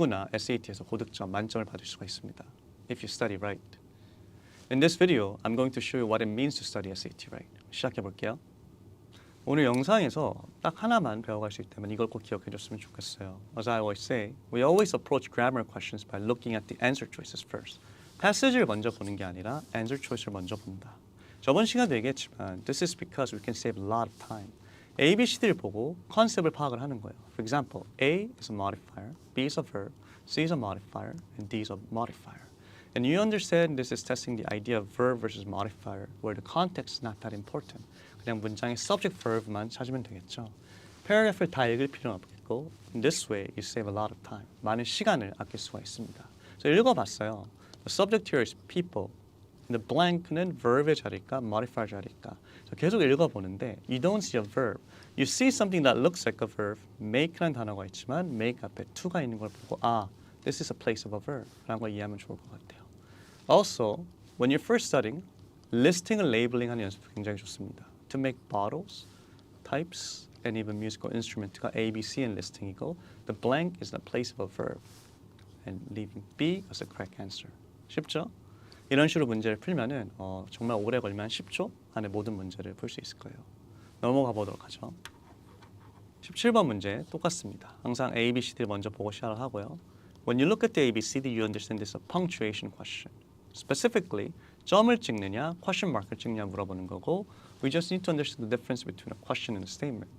누구나 SAT에서 고득점 만점을 받을 수가 있습니다. If you study right. In this video, I'm going to show you what it means to study SAT right. 시작해 볼게요. 오늘 영상에서 딱 하나만 배워갈 수 있다면 이걸 꼭 기억해 줬으면 좋겠어요. As I always say, we always approach grammar questions by looking at the answer choices first. 패시지를 먼저 보는 게 아니라 answer choice를 먼저 본다. 저번 시간도 얘기했지만 this is because we can save a lot of time. A, B, C, D를 보고 컨셉을 파악을 하는 거예요. For example, A is a modifier, B is a verb, C is a modifier, and D is a modifier. And you understand this is testing the idea of verb versus modifier, where the context is not that important. 그냥 문장의 subject verb만 찾으면 되겠죠. paragraph를 다 읽을 필요는 없겠고, in this way you save a lot of time. 많은 시간을 아낄 수가 있습니다. 그래서 읽어봤어요. The subject here is people. The blank는 verb의 자리일까, modifier 자리일까. 계속 읽어보는데 you don't see a verb. You see something that looks like a verb. make라는 단어가 있지만 make 앞에 to가 있는 걸 보고 this is a place of a verb 라는 걸 이해하면 좋을 것 같아요. Also, when you're first studying, listing을 labeling 하는 연습도 굉장히 좋습니다. To make bottles, types, and even musical instrument가 A, B, C in listing이고 the blank is the place of a verb and leaving B as the correct answer. 쉽죠? 이런 식으로 문제를 풀면은 정말 오래 걸리면 10초 안에 모든 문제를 풀 수 있을 거예요. 넘어가 보도록 하죠. 17번 문제 똑같습니다. 항상 A, B, C, D를 먼저 보고 시작을 하고요. When you look at the A, B, C, D, you understand this is a punctuation question. Specifically, 점을 찍느냐, question mark을 찍느냐 물어보는 거고 we just need to understand the difference between a question and a statement.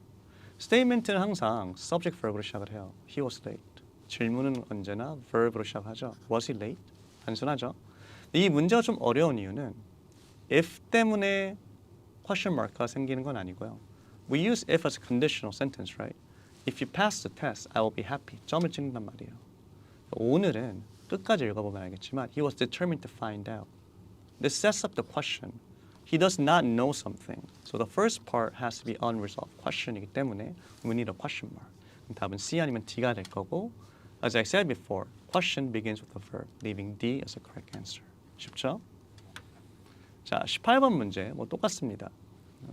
statement는 항상 subject verb으로 시작을 해요. He was late. 질문은 언제나 verb으로 시작하죠. Was he late? 단순하죠. 이 문제가 좀 어려운 이유는 if 때문에 question mark가 생기는 건 아니고요. We use if as a conditional sentence, right? If you pass the test, I will be happy. 점을 찍는단 말이에요. 오늘은 끝까지 읽어보면 알겠지만 he was determined to find out. This sets up the question. He does not know something. So the first part has to be unresolved question이기 때문에 we need a question mark. 답은 C 아니면 D가 될 거고 as I said before, question begins with a verb, leaving D as the correct answer. 쉽죠? 자, 18번 문제 똑같습니다.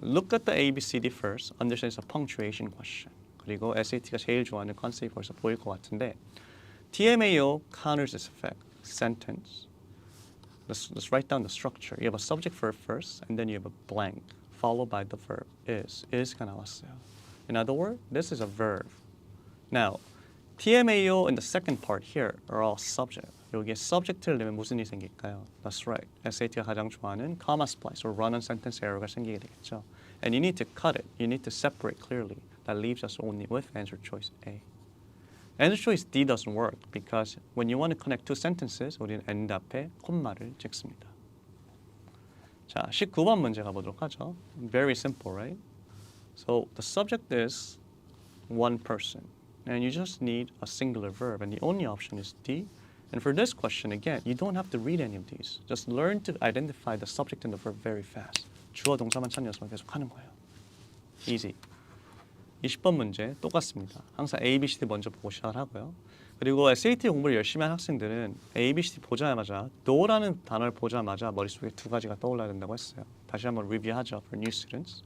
Look at the A, B, C, D first. Understand it's a punctuation question. 그리고 SAT가 제일 좋아하는 컨셉이 벌써 보일 것 같은데 TMAO counters this effect. Sentence. Let's write down the structure. You have a subject verb first, and then you have a blank, followed by the verb is. is가 나왔어요. In other words, this is a verb. Now, TMAO in the second part here are all subject. 여기에 subject를 넣으면 무슨 일이 생길까요? That's right. SAT가 가장 좋아하는 comma splice or run-on sentence error가 생기게 되겠죠. And you need to cut it. You need to separate clearly. That leaves us only with answer choice A. Answer choice D doesn't work because when you want to connect two sentences, 우리는 end 앞에 콤마를 찍습니다. 자, 19번 문제 가보도록 하죠. Very simple, right? So the subject is one person. And you just need a singular verb. And the only option is D. And for this question, again, you don't have to read any of these. Just learn to identify the subject and the verb very fast. 주어 동사만 찾는 연습을 계속 하는 거예요. Easy. 20번 문제 똑같습니다. 항상 A, B, C, D 먼저 보고 시작을 하고요. 그리고 SAT 공부를 열심히 한 학생들은 A, B, C, D 보자마자 do라는 단어를 보자마자 머릿속에 두 가지가 떠올라야 된다고 했어요. 다시 한번 리뷰하죠. For new students.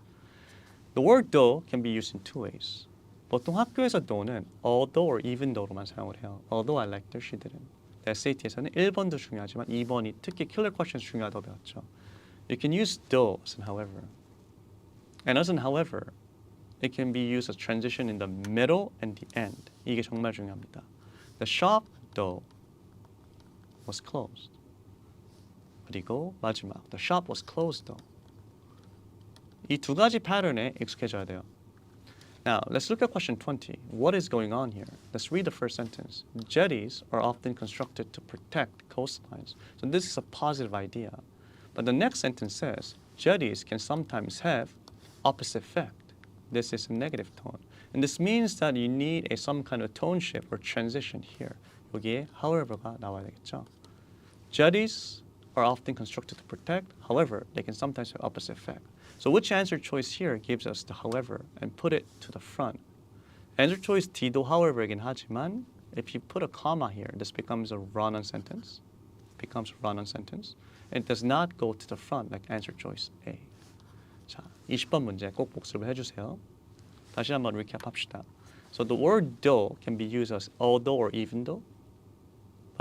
The word do can be used in two ways. 보통 학교에서 do는 although or even though로만 사용을 해요. Although I liked her, she didn't. SAT에서는 1번도 중요하지만 2번이 특히 killer questions 중요하다고 배웠죠. You can use though as in however. And as in however, it can be used as transition in the middle and the end. 이게 정말 중요합니다. The shop, though, was closed. 그리고 마지막, the shop was closed, though. 이 두 가지 패턴에 익숙해져야 돼요. Now, let's look at question 20. What is going on here? Let's read the first sentence. Jetties are often constructed to protect coastlines. So this is a positive idea. But the next sentence says, jetties can sometimes have opposite effect. This is a negative tone. And this means that you need some kind of tone shift or transition here. 여기에 however가 나와야 되겠죠. Jetties are often constructed to protect. However, they can sometimes have opposite effect. So which answer choice here gives us the however and put it to the front? Answer choice D도 however이긴 하지만 if you put a comma here, this becomes a run-on sentence. Becomes a run-on sentence. And it does not go to the front like answer choice A. 자, 20번 문제 꼭 복습을 해주세요. 다시 한번 recap 합시다. So the word though can be used as although or even though.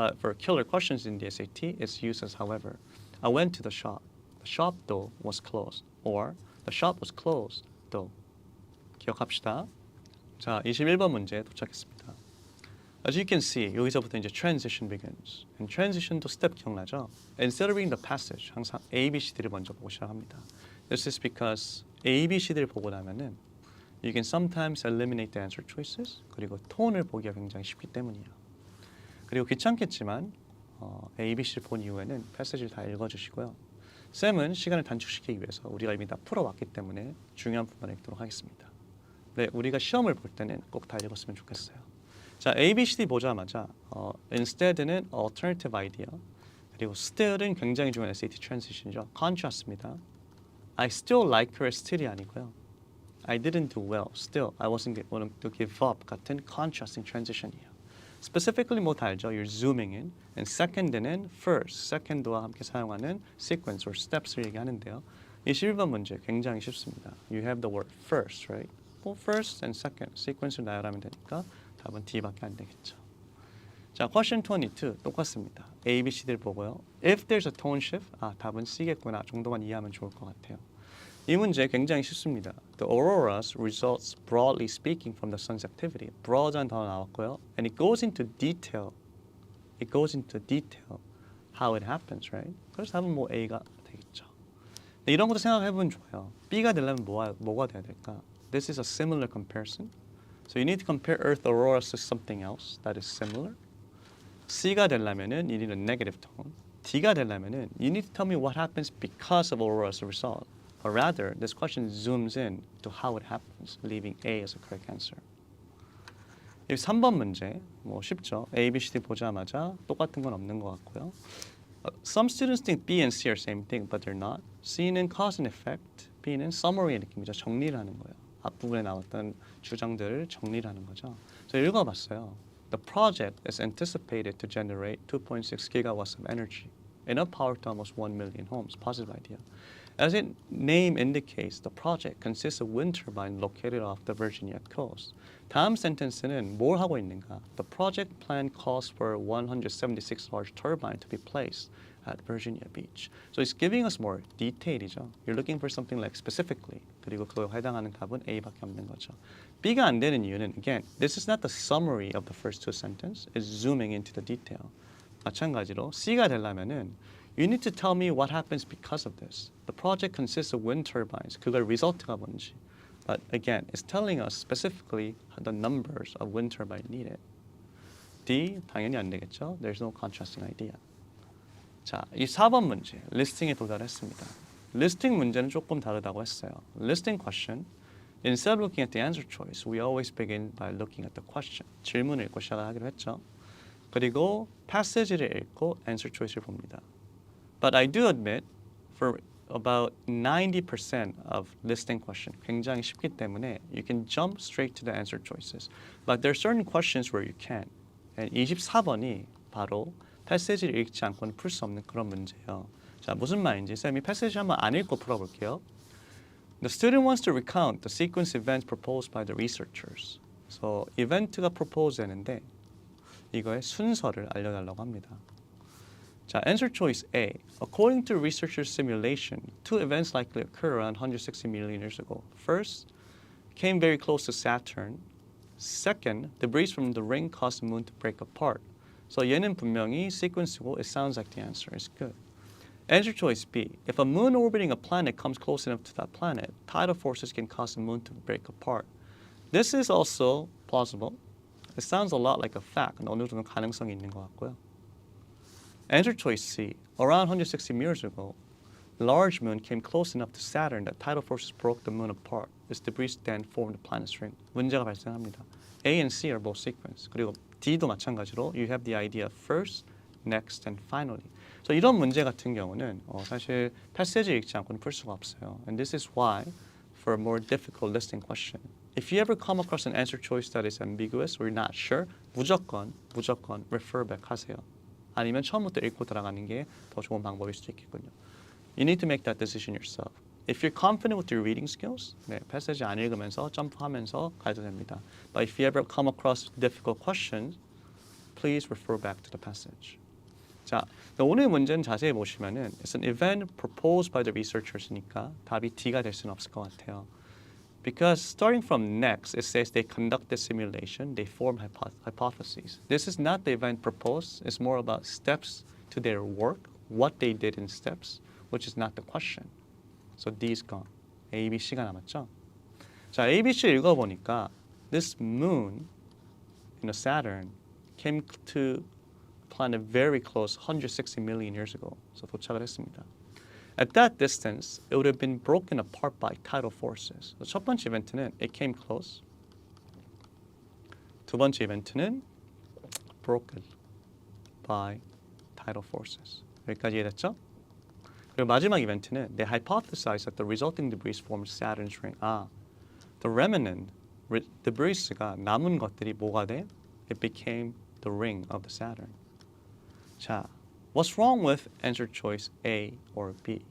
but for killer questions in the SAT, it's used as however. I went to the shop. The shop though was closed. Or the shop was closed though. 기억합시다. 자, 21번 문제 도착했습니다. As you can see, 여기서부터 이제 transition begins. And transition도 스텝 기억나죠? Instead of reading the passage, 항상 A, B, C, D를 먼저 보고 시작합니다. This is because A, B, C, D를 보고 나면은 you can sometimes eliminate the answer choices. 그리고 톤을 보기가 굉장히 쉽기 때문이에요. 그리고 귀찮겠지만 A, B, C를 본 이후에는 패시지를 다 읽어주시고요. 쌤은 시간을 단축시키기 위해서 우리가 이미 다 풀어왔기 때문에 중요한 부분을 읽도록 하겠습니다. 네, 우리가 시험을 볼 때는 꼭 다 읽었으면 좋겠어요. 자, A, B, C, D 보자마자 instead는 alternative idea, 그리고 still은 굉장히 중요한 SAT transition이죠. contrast입니다. I still like her still이 아니고요. I didn't do well. Still, I wasn't going to give up 같은 contrasting transition이에요. Specifically 뭐 다 알죠? You're zooming in. And second는 first, second와 함께 사용하는 sequence or steps를 얘기하는데요. 21번 문제 굉장히 쉽습니다. You have the word first, right? 뭐 first and second, sequence를 나열하면 되니까 답은 D밖에 안 되겠죠. 자, question 22 똑같습니다. A, B, C를 보고요. If there's a tone shift, 답은 C겠구나 정도만 이해하면 좋을 것 같아요. 이 문제 굉장히 쉽습니다. The auroras results broadly speaking from the sun's activity. broad한 단어 나왔고요. And it goes into detail. It goes into detail how it happens, right? 그래서 답은 뭐 A가 되겠죠. 네, 이런 것도 생각해보면 좋아요. B가 되려면 뭐가 돼야 될까? This is a similar comparison. So you need to compare Earth auroras to something else that is similar. C가 되려면은 you need a negative tone. D가 되려면은 you need to tell me what happens because of aurora's result. But rather, this question zooms in to how it happens, leaving A as a correct answer. 3번 문제, 뭐 쉽죠? A, B, C, D 보자마자 똑같은 건 없는 것 같고요. Some students think B and C are same thing, but they're not. C는 cause and effect, B는 summary의 느낌이죠. 정리를 하는 거예요. 앞부분에 나왔던 주장들을 정리를 하는 거죠. 저 읽어봤어요. The project is anticipated to generate 2.6 gigawatts of energy, enough power to almost 1 million homes. Positive idea. As its name indicates, the project consists of wind turbines located off the Virginia coast. 다음 sentence는 뭘 하고 있는가? The project plan calls for 176 large turbines to be placed at Virginia Beach. So it's giving us more detail이죠. You're looking for something like specifically. 그리고 그거에 해당하는 답은 A밖에 없는 거죠. B가 안 되는 이유는 again, this is not the summary of the first two sentences. It's zooming into the detail. 마찬가지로 C가 되려면은 You need to tell me what happens because of this. The project consists of wind turbines. 그걸 result가 뭔지. But again, it's telling us specifically the numbers of wind turbines needed. D, 당연히 안 되겠죠. There's no contrasting idea. 자, 이 4번 문제, 리스팅에 도달했습니다. 리스팅 문제는 조금 다르다고 했어요. Listing question, instead of looking at the answer choice, we always begin by looking at the question. 질문을 읽고 시작을 하기로 했죠. 그리고 passage를 읽고 answer choice를 봅니다. But I do admit, for about 90% of listing question, 굉장히 쉽기 때문에 you can jump straight to the answer choices. But there are certain questions where you can't. And 24번이 바로 패시지를 읽지 않고는 풀 수 없는 그런 문제예요. 자, 무슨 말인지 쌤이 패시지 한번 안 읽고 풀어볼게요. The student wants to recount the sequence events proposed by the researchers. So, 이벤트가 propose 되는데 이거의 순서를 알려달라고 합니다. 자, answer choice A. According to researchers' simulation, two events likely occur around 160 million years ago. First, came very close to Saturn. Second, debris from the ring caused the moon to break apart. So 얘는 분명히 sequence고 it sounds like the answer. It's good. Answer choice B. If a moon orbiting a planet comes close enough to that planet, tidal forces can cause the moon to break apart. This is also plausible. It sounds a lot like a fact. 어느 정도 가능성이 있는 것 같고요. Answer choice C. Around 160 years ago, a large moon came close enough to Saturn that tidal forces broke the moon apart. Its debris then formed the planet's ring. 문제가 발생합니다. A and C are both sequence. 그리고 D도 마찬가지로 you have the idea of first, next, and finally. So 이런 문제 같은 경우는 사실 패시지 읽지 않고는 풀 수가 없어요. And this is why, for a more difficult listing question, if you ever come across an answer choice that is ambiguous or you're not sure, 무조건 refer back 하세요. 아니면 처음부터 읽고 들어가는 게 더 좋은 방법일 수도 있겠군요. You need to make that decision yourself. If you're confident with your reading skills, 네, 패시지 안 읽으면서 점프하면서 가도 됩니다. But if you ever come across difficult questions, please refer back to the passage. 자, 오늘 문제는 자세히 보시면은 it's an event proposed by the researchers니까 답이 D가 될 수는 없을 것 같아요. Because starting from next, it says they conduct the simulation, they form hypotheses. This is not the event proposed. It's more about steps to their work, what they did in steps, which is not the question. So D is gone. A, B, C가 남았죠? 자, A, B, C 읽어보니까 this moon, Saturn, came to planet very close, 160 million years ago. So 도착을 했습니다. At that distance, it would have been broken apart by tidal forces. 첫 번째 이벤트는 it came close. 두 번째 이벤트는 broken by tidal forces. 여기까지 이해됐죠? 그리고 마지막 이벤트는 they hypothesized that the resulting debris formed Saturn's ring. The remnant debris가 남은 것들이 뭐가 돼? It became the ring of the Saturn. 자, what's wrong with answer choice A or B?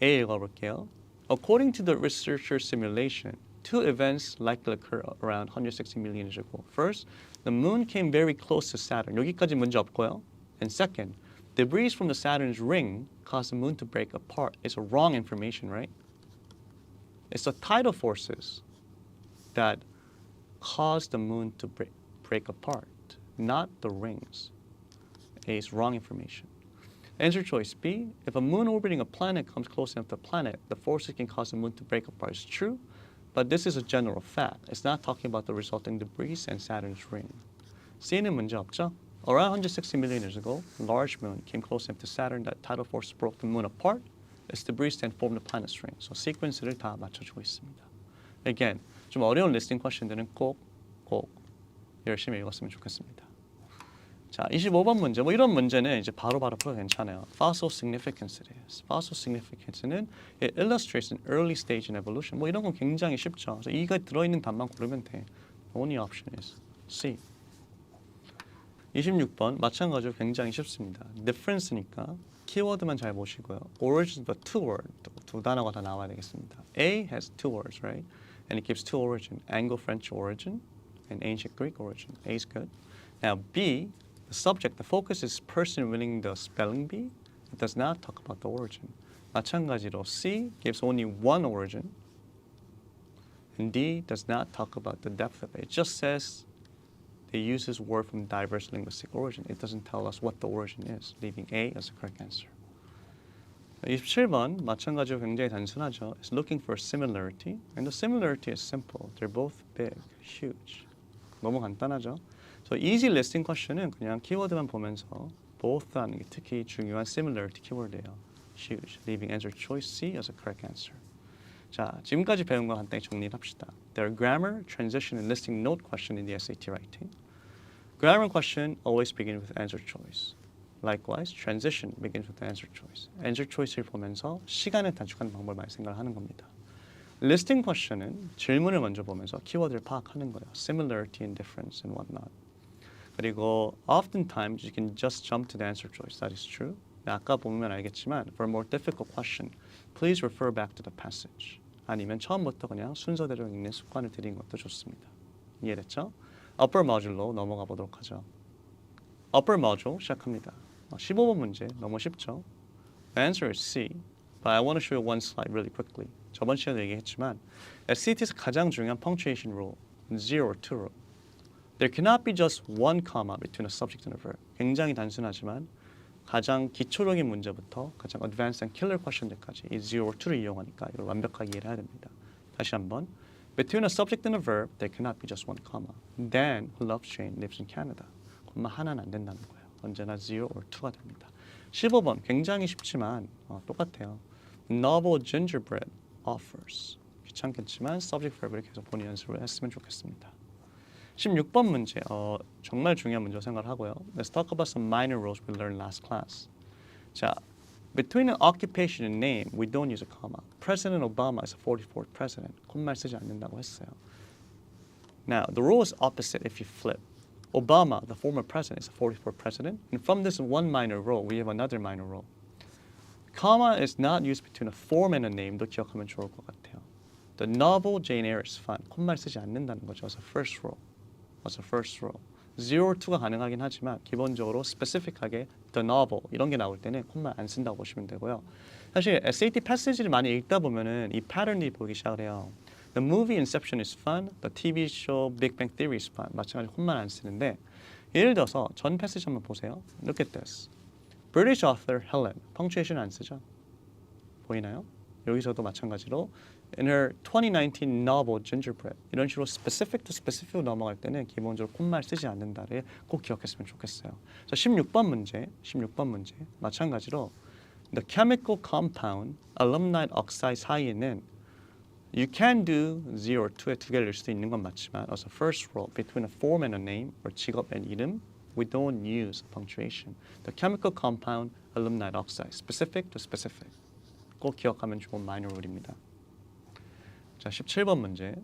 A 읽어볼게요. According to the researcher's simulation, two events likely occur around 160 million years ago. First, the moon came very close to Saturn. 여기까지 문제 없고요. And second, debris from the Saturn's ring caused the moon to break apart. It's a wrong information, right? It's the tidal forces that caused the moon to break apart, not the rings. A is wrong information. Answer choice B, if a moon orbiting a planet comes close enough to a planet, the forces can cause the moon to break apart. It's true, but this is a general fact. It's not talking about the resulting debris and Saturn's ring. C는 문제 없죠? Around 160 million years ago, a large moon came close enough to Saturn that tidal force broke the moon apart. Its debris then formed the planet's ring. So sequence를 다 맞춰주고 있습니다. Again, 좀 어려운 리스닝 퀘션들은 꼭 열심히 읽었으면 좋겠습니다. 자, 25번 문제. 뭐 이런 문제는 이제 바로바로 풀어도 괜찮아요. Fossil significance래요. Fossil significance는 it illustrates an early stage in evolution. 뭐 이런 건 굉장히 쉽죠. 그래서 이가 들어있는 답만 고르면 돼. Only option is C. 26번 마찬가지로 굉장히 쉽습니다. difference니까 키워드만 잘 보시고요. origin, the two word, 두 단어가 다 나와야 되겠습니다. A has two words, right? And it gives two origin, Anglo-French origin and ancient Greek origin. A is good. Now B, the subject, the focus is person winning the spelling bee. It does not talk about the origin. 마찬가지로 C gives only one origin. And D does not talk about the depth of it. It just says they use this word from diverse linguistic origin. It doesn't tell us what the origin is, leaving A as the correct answer. 27번 마찬가지로 굉장히 단순하죠. It's looking for similarity, and the similarity is simple. They're both big, huge. 너무 간단하죠. So easy listing question은 그냥 키워드만 보면서 both 하는 게 특히 중요한 similarity 키워드예요. Huge, leaving answer choice C as a correct answer. 자, 지금까지 배운 거 간단히 정리를 합시다. There are grammar, transition, and listing note question in the SAT writing. Grammar question always begin with answer choice. Likewise, transition begins with the answer choice. answer choice를 보면서 시간을 단축하는 방법을 많이 생각하는 겁니다. Listing question은 질문을 먼저 보면서 키워드를 파악하는 거예요. Similarity and difference and whatnot. 그리고 oftentimes you can just jump to the answer choice. That is true. 아까 보면 알겠지만 for a more difficult question, please refer back to the passage. 아니면 처음부터 그냥 순서대로 읽는 습관을 들이는 것도 좋습니다. 이해됐죠? Upper module로 넘어가 보도록 하죠. Upper module 시작합니다. 15번 문제 너무 쉽죠? The answer is C, but I want to show you one slide really quickly. 저번 시간에 얘기했지만 SAT에서 가장 중요한 punctuation rule, 0 or 2 rule. There cannot be just one comma between a subject and a verb. 굉장히 단순하지만 가장 기초적인 문제부터 가장 advanced and killer question들까지 이 0 or 2를 이용하니까 이걸 완벽하게 이해를 해야 됩니다. 다시 한번. Between a subject and a verb, there cannot be just one comma. Dan, who loves Jane, lives in Canada. 콤마 하나는 안 된다는 거예요. 언제나 0 or 2가 됩니다. 15번 굉장히 쉽지만 똑같아요. Novel gingerbread offers. 귀찮겠지만 subject verb를 계속 보는 연습을 했으면 좋겠습니다. 16번 문제 정말 중요한 문제로 생각하고요. Let's talk about some minor rules we learned last class. 자, between an occupation and name, we don't use a comma. President Obama is the 44th president. 콤마를 쓰지 않는다고 했어요. Now, the rule is opposite if you flip. Obama, the former president, is the 44th president. And from this one minor rule, we have another minor rule. Comma is not used between a form and a name도 기억하면 좋을 것 같아요. The novel Jane Eyre is fun. 콤마를 쓰지 않는다는 거죠. As a first rule. 0 or 2가 가능하긴 하지만 기본적으로 specific하게 the novel 이런 게 나올 때는 콤마 안 쓴다고 보시면 되고요. 사실 SAT 패시지를 많이 읽다 보면은 이 패턴이 보이기 시작을 해요. The movie Inception is fun. The TV show Big Bang Theory is fun. 마찬가지로 콤마는 안 쓰는데 예를 들어서 전 패시지 한번 보세요. Look at this. British author Helen. 펑츄에이션 안 쓰죠? 보이나요? 여기서도 마찬가지로 In her 2019 novel Gingerbread 이런 식으로 specific to specific 넘어갈 때는 기본적으로 콤마를 쓰지 않는다를 꼭 기억했으면 좋겠어요. 자, 16번 문제 마찬가지로 The chemical compound aluminide oxide 사이에는 You can do 0 or 2에 두 개를 넣을 수도 있는 건 맞지만 as a first rule between a form and a name or 직업 and 이름 we don't use punctuation. The chemical compound aluminide oxide specific to specific 꼭 기억하면 좋은 minor rule입니다. 자, 17번 문제.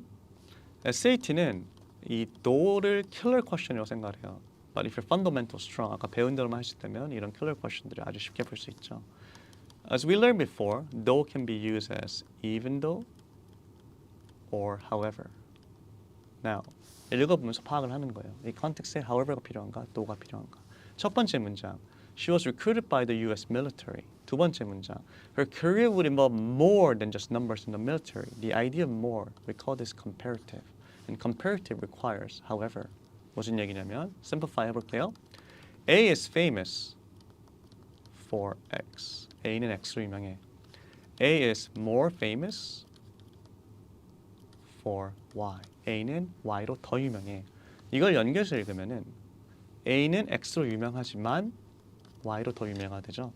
SAT는 이 thought를 killer question이라고 생각을 해요. But if you're fundamental strong, 아까 배운 대로만 하시다면 이런 killer question들을 아주 쉽게 볼 수 있죠. As we learned before, though can be used as even though or however. Now, 읽어보면서 파악을 하는 거예요. 이 컨텍스트에 however가 필요한가, though가 필요한가. 첫 번째 문장. She was recruited by the U.S. military. 두 번째 문장. Her career would involve more than just numbers in the military. The idea of more, we call this comparative. And comparative requires, however. 무슨 얘기냐면, simplify 해볼게요. A is famous for X. A는 X로 유명해. A is more famous for Y. A는 Y로 더 유명해. 이걸 연결해서 읽으면은 A는 X로 유명하지만 Y로 더 유명하대죠.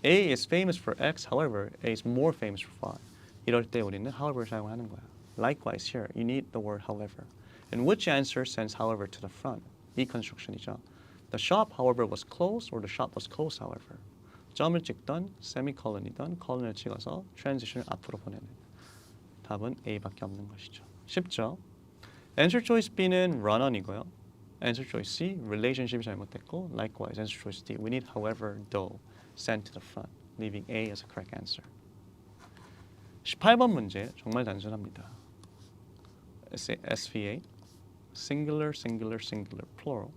A is famous for X, however, A is more famous for Y. 이럴 때 우리는 however를 사용하는 거야. Likewise here, you need the word however. And which answer sends however to the front? 이 construction이죠. The shop, however, was closed or the shop was closed, however. 점을 찍던, semicolon이던, colon을 찍어서 transition을 앞으로 보내는. 답은 A밖에 없는 것이죠. 쉽죠? Answer choice B는 run-on이고요. Answer choice C, relationship이 잘못됐고, likewise, answer choice D, we need however, though, sent to the front, leaving A as a correct answer. 18번 문제, 정말 단순합니다. SVA, singular, singular, singular, plural.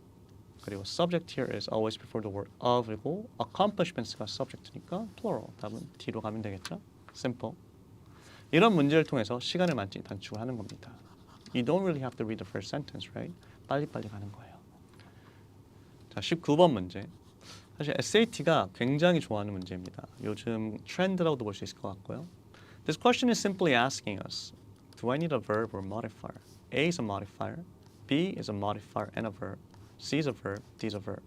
그리고 subject here is always before the word of이고 accomplishments가 subject니까 plural. 답은 D로 가면 되겠죠? Simple. 이런 문제를 통해서 시간을 많이 단축을 하는 겁니다. You don't really have to read the first sentence, right? 빨리빨리 가는 거예요. 자, 19번 문제. 사실 SAT가 굉장히 좋아하는 문제입니다. 요즘 트렌드라고도 볼 수 있을 것 같고요. This question is simply asking us, do I need a verb or modifier? A is a modifier, B is a modifier and a verb, C is a verb, D is a verb.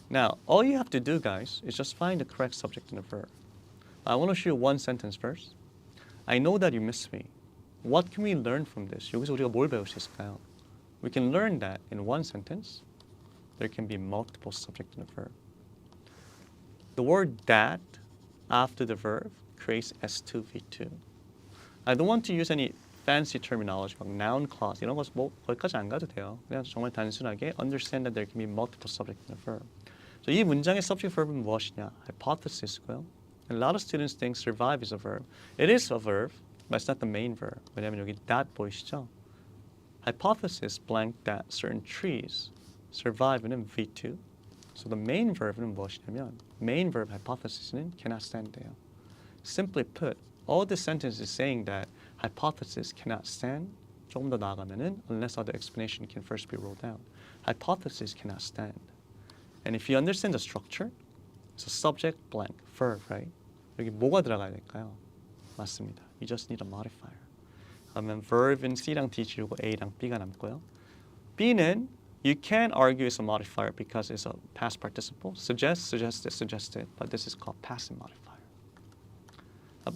Now, all you have to do, guys, is just find the correct subject and the verb. I want to show you one sentence first. I know that you miss me. What can we learn from this? 여기서 우리가 뭘 배울 수 있을까요? We can learn that in one sentence, there can be multiple subject and a verb. The word that after the verb creates S2, V2. I don't want to use any fancy terminology like noun clause 이런 거 뭐 거기까지 안 가도 돼요. 그냥 정말 단순하게 understand that there can be multiple subject and a verb. So 이 문장의 subject verb은 무엇이냐? Hypothesis고요. And a lot of students think survive is a verb. It is a verb, but it's not the main verb. 왜냐면 여기 that 보이시죠? Hypothesis blank that certain trees survive는 V2. So the main verb는 무엇이냐면 main verb hypothesis는 cannot stand돼요. Simply put, all this sentence is saying that hypothesis cannot stand. 조금 더 나아가면은 unless other explanation can first be ruled out. Hypothesis cannot stand. And if you understand the structure, it's a subject blank verb, right? 여기 뭐가 들어가야 될까요? 맞습니다. You just need a modifier. 그러면 verb은 C랑 D 지우고 A랑 B가 남고요. B는 you can argue it's a modifier because it's a past participle. Suggest, suggested, suggested. But this is called passive modifier.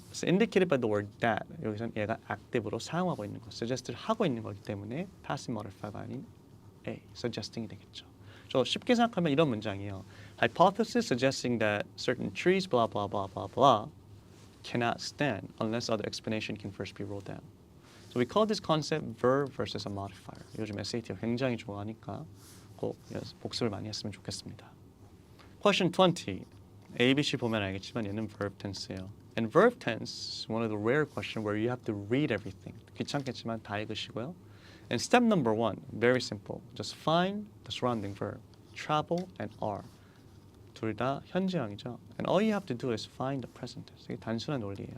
It's indicated by the word that. 여기서는 얘가 active로 사용하고 있는 거, suggested 하고 있는 거기 때문에 passive modifier가 아닌 A, suggesting이 되겠죠. 저 쉽게 생각하면 이런 문장이에요. Hypothesis suggesting that certain trees blah blah blah blah blah cannot stand unless other explanation can first be ruled out. So we call this concept verb versus a modifier. 요즘 SAT가 굉장히 좋아하니까 꼭 복습을 많이 했으면 좋겠습니다. Question 20. ABC 보면 알겠지만 얘는 verb tense예요. And verb tense is one of the rare questions where you have to read everything. 귀찮겠지만 다 읽으시고요. And step number 1, very simple. Just find the surrounding verb, travel and are. 둘 다 현재형이죠. And all you have to do is find the present tense. 되게 단순한 논리예요.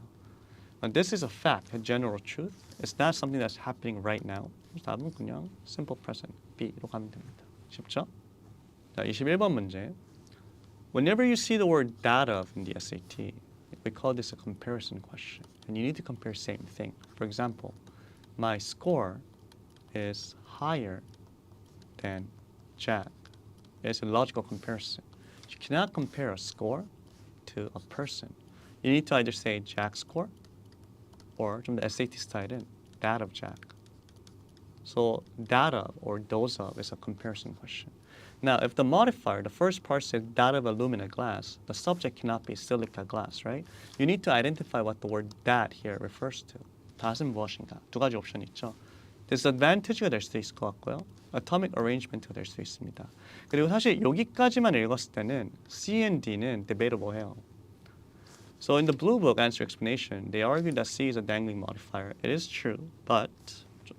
And this is a fact, a general truth. It's not something that's happening right now. 답은 그냥 simple present, B로 가면 됩니다. 쉽죠? 자, 21번 문제. Whenever you see the word data in the SAT, we call this a comparison question. And you need to compare same thing. For example, my score is higher than Jack. It's a logical comparison. You cannot compare a score to a person. You need to either say Jack's score or 좀 더 SAT 스타일은 that of Jack. So that of or those of is a comparison question. Now, if the modifier, the first part says that of alumina glass, the subject cannot be silica glass, right? You need to identify what the word that here refers to. that은 무엇인가? 두 가지 옵션이 있죠. disadvantage가 될 수도 있을 것 같고요. atomic arrangement가 될 수도 있습니다. 그리고 사실 여기까지만 읽었을 때는 C and D는 debatable 해요. So in the Blue Book answer explanation, they argue that C is a dangling modifier. It is true, but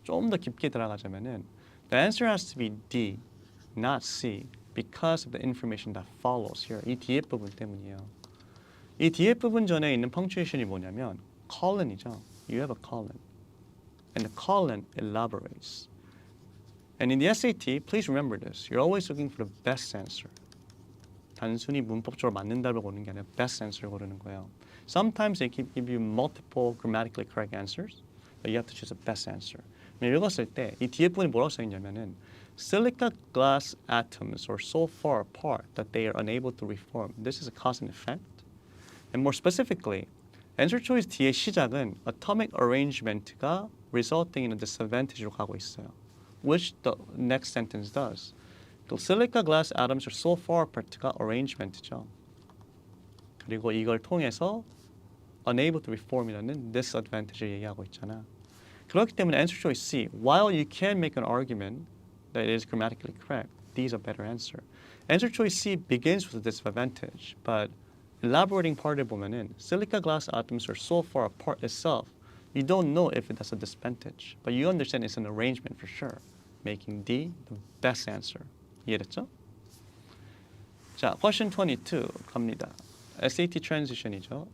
좀 더 깊게 들어가자면은 the answer has to be D, not C, because of the information that follows here. 이 뒤에 부분 때문이에요. 이 뒤에 부분 전에 있는 punctuation이 뭐냐면 colon이죠. You have a colon, and the colon elaborates. And in the SAT, please remember this. You're always looking for the best answer. 단순히 문법적으로 맞는 답을 고르는 게 아니라 best answer 고르는 거예요. Sometimes they can give you multiple grammatically correct answers, but you have to choose the best answer. 읽었을 때 이 뒤에 부분이 뭐라고 써 있냐면은 silica glass atoms are so far apart that they are unable to reform. This is a cause and effect. And more specifically, answer choice D의 시작은 atomic arrangement가 resulting in a disadvantage로 가고 있어요. Which the next sentence does. The silica glass atoms are so far apart가 arrangement죠. 그리고 이걸 통해서 unable to reform이라는 disadvantage를 얘기하고 있잖아. 그렇기 때문에 answer choice C, while you can make an argument that it is grammatically correct, D is a better answer. Answer choice C begins with a disadvantage, but elaborating part을 보면은 silica glass atoms are so far apart itself, you don't know if that's a disadvantage, but you understand it's an arrangement for sure, making D the best answer. 이해됐죠? 자, question 22 갑니다. SAT transition이죠.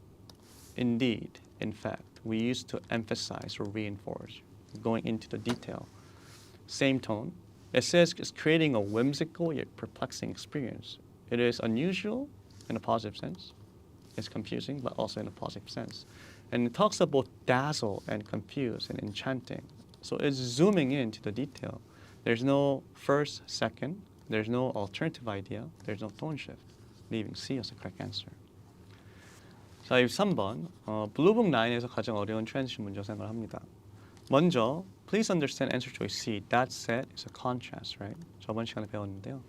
Indeed, in fact, we used to emphasize or reinforce, going into the detail. Same tone. It says it's creating a whimsical yet perplexing experience. It is unusual in a positive sense. It's confusing, but also in a positive sense. And it talks about dazzle and confuse and enchanting. So it's zooming into the detail. There's no first, second. There's no alternative idea. There's no tone shift, leaving C as the correct answer. 자, 3번. 블루북 9에서 가장 어려운 transition 문제 생각을 합니다. 먼저, please understand answer choice C. That said is a contrast, right? 저번 시간에 배웠는데요.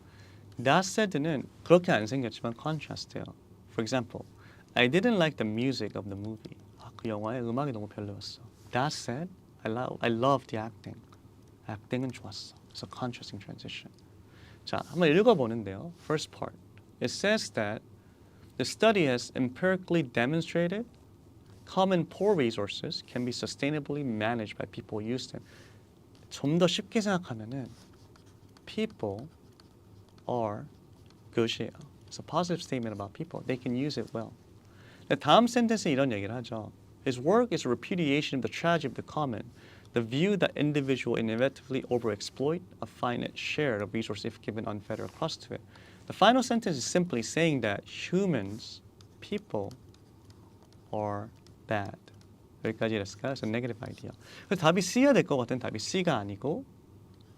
That said는 그렇게 안 생겼지만 contrast해요. For example, I didn't like the music of the movie. 그 영화의 음악이 너무 별로였어. That said, I love the acting. acting은 좋았어. It's a contrasting transition. 자, 한번 읽어보는데요. First part. It says that the study has empirically demonstrated common poor resources can be sustainably managed by people who use them. 좀 더 쉽게 생각하면은 people are good이에요. It's a positive statement about people. They can use it well. 다음 센텐스에 이런 얘기를 하죠. His work is a repudiation of the tragedy of the common, the view that individuals inevitably overexploit a finite share of resources if given unfettered access to it. The final sentence is simply saying that humans, people, are bad. 여기까지 이랬을까요? It's a negative idea. 그래서 답이 C가 될 것 같은 답이 C가 아니고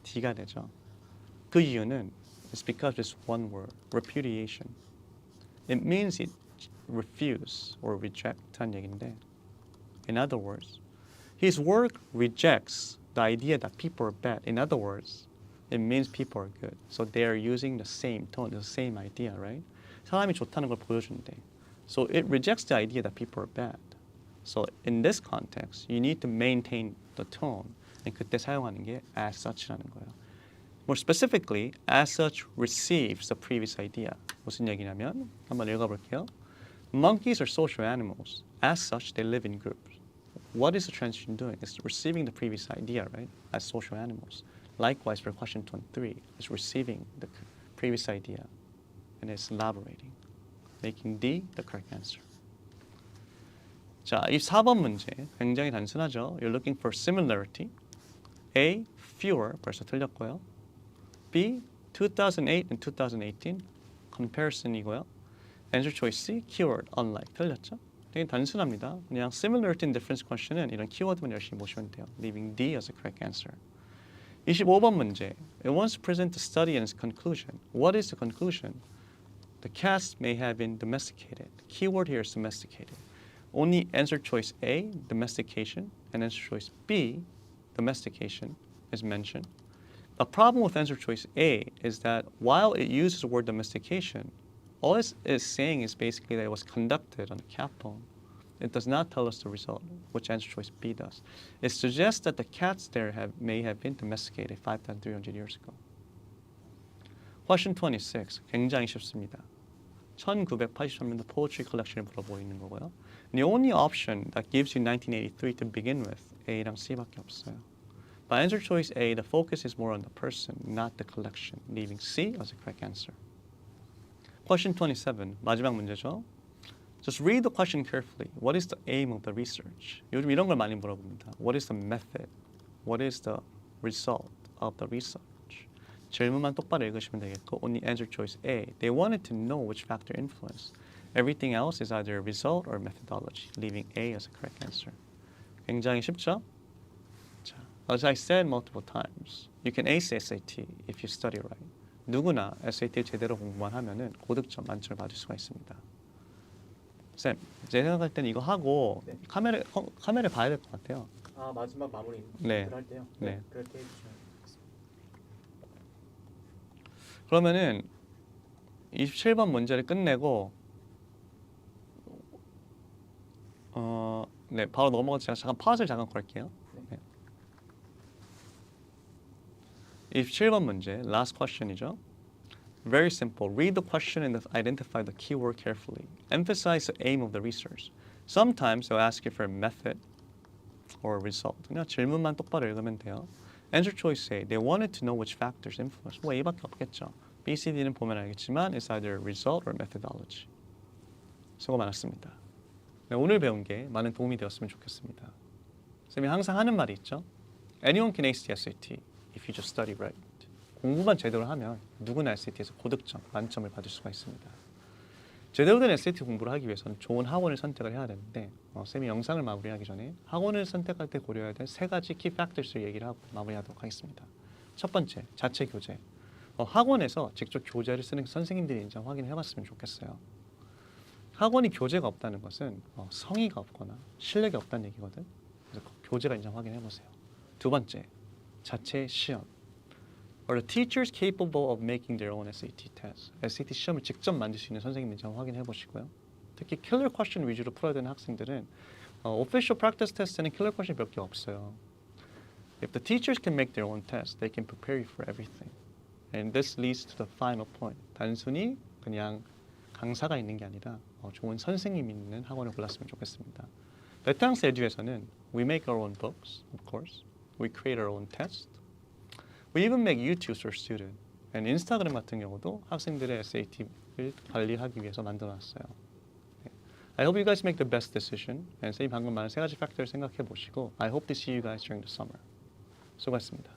D가 되죠. 그 이유는 it's because it's one word, repudiation. It means it refuse or reject한 얘기인데 in other words, his work rejects the idea that people are bad. In other words, it means people are good. So they are using the same tone, the same idea, right? 사람이 좋다는 걸 보여준대. So it rejects the idea that people are bad. So in this context, you need to maintain the tone. And 그때 사용하는 게 as such라는 거예요. More specifically, as such receives the previous idea. 무슨 얘기냐면 한번 읽어볼게요. Monkeys are social animals. As such, they live in groups. What is the transition doing? It's receiving the previous idea, right? As social animals. Likewise, for question 23, it's receiving the previous idea and it's elaborating. making D the correct answer. 자, 이 4번 문제 굉장히 단순하죠. You're looking for similarity. A, fewer, 벌써 틀렸고요. B, 2008 and 2018, comparison이고요. Answer choice C, keyword, unlike, 틀렸죠? 되게 단순합니다. 그냥 similarity and difference question은 이런 키워드만 열심히 보시면 돼요. Leaving D as a correct answer. 25번 문제. It wants to present the study and its conclusion. What is the conclusion? The cats may have been domesticated. The keyword here is domesticated. Only answer choice A, domestication, and answer choice B, domestication, is mentioned. The problem with answer choice A is that while it uses the word domestication, all it is saying is basically that it was conducted on a cat bone. It does not tell us the result, which answer choice B does. It suggests that the cats there may have been domesticated 5,300 years ago. Question 26, 굉장히 쉽습니다. 1983년도 poetry collection을 물어보이는 거고요. And the only option that gives you 1983 to begin with, A랑 C밖에 없어요. By answer choice A, the focus is more on the person, not the collection, leaving C as the correct answer. Question 27, 마지막 문제죠. Just read the question carefully. What is the aim of the research? 요즘 이런 걸 많이 물어봅니다. What is the method? What is the result of the research? 질문만 똑바로 읽으시면 되겠고, only answer choice A. They wanted to know which factor influenced. Everything else is either a result or methodology, leaving A as the correct answer. 굉장히 쉽죠? 자, as I said multiple times, you can ace SAT if you study right. 누구나 SAT 제대로 공부만 하면은 고득점 만점을 받을 수가 있습니다. 쌤, 제 생각할 때는 이거 하고 네. 카메라 봐야 될 것 같아요. 아 마지막 마무리 네. 할 때요. 네. 그렇게 해주시면 좋겠습니다. 그러면은 27번 문제를 끝내고 네, 바로 넘어가서 제가 잠깐 파즈를 잠깐 걸게요. 네. 27번 문제, last question이죠. Very simple. Read the question and identify the keyword carefully. Emphasize the aim of the research. Sometimes they'll ask you for a method or a result. 그냥 질문만 똑바로 읽으면 돼요. Answer choice A. They wanted to know which factors influence. 뭐 A밖에 없겠죠. B, C, D는 보면 알겠지만 it's either a result or methodology. 수고 많았습니다. 네, 오늘 배운 게 많은 도움이 되었으면 좋겠습니다. 쌤이 항상 하는 말이 있죠. Anyone can ace the SAT if you just study right. 공부만 제대로 하면 누구나 SAT에서 고득점, 만점을 받을 수가 있습니다. 제대로 된 SAT 공부를 하기 위해서는 좋은 학원을 선택을 해야 되는데 쌤이 영상을 마무리하기 전에 학원을 선택할 때 고려해야 될 3가지 키 팩터스를 얘기를 하고 마무리하도록 하겠습니다. 첫 번째, 자체 교재. 학원에서 직접 교재를 쓰는 선생님들인지 확인해 봤으면 좋겠어요. 학원이 교재가 없다는 것은 성의가 없거나 실력이 없다는 얘기거든. 그래서 교재가 인정 확인해 보세요. 두 번째, 자체 시험. Are the teachers capable of making their own SAT test? SAT 시험을 직접 만들 수 있는 선생님인지 확인해 보시고요. 특히 killer question 위주로 풀어야 되는 학생들은 official practice test에는 killer question 몇 개 없어요. If the teachers can make their own test, they can prepare you for everything. And this leads to the final point. 단순히 그냥 강사가 있는 게 아니라 좋은 선생님이 있는 학원을 골랐으면 좋겠습니다. 베테랑스 에듀에서는 we make our own books, of course. We create our own tests. We even make YouTubes for students. And 인스타그램 같은 경우도 학생들의 SAT를 관리하기 위해서 만들어놨어요. I hope you guys make the best decision. And 선생님 방금 말한 3가지 팩터를 생각해 보시고 I hope to see you guys during the summer. 수고하셨습니다.